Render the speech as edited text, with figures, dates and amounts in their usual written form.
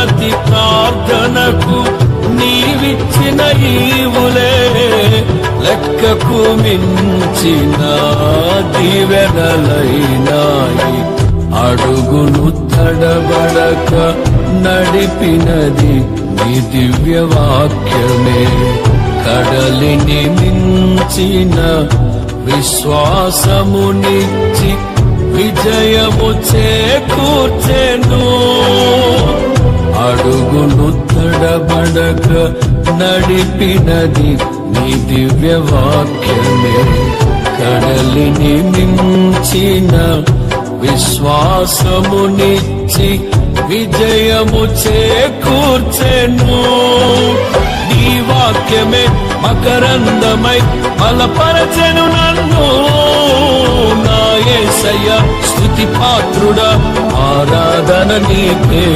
ప్రతి ప్రార్థనకు నీవిచ్చిన ఈవులే లెక్కకు మించిన దీవెనలైనాయి. అడుగులు తడబడక నడిపినది నీ దివ్య వాక్యమే. కడలిని మించిన విశ్వాసమునిచ్చి విజయము చేకూర్చెను. అడుగులు తడబడక నడిపినది నీ దివ్య వాక్యమే. కడలిని మించిన విశ్వాసమునిచ్చి విజయము చేకూర్చెను. నీ వాక్యమే మకరందమై బలపరచెను నన్ను. నా యేసయ్య స్తుతి పాత్రుడా, ఆరాధన నీకే.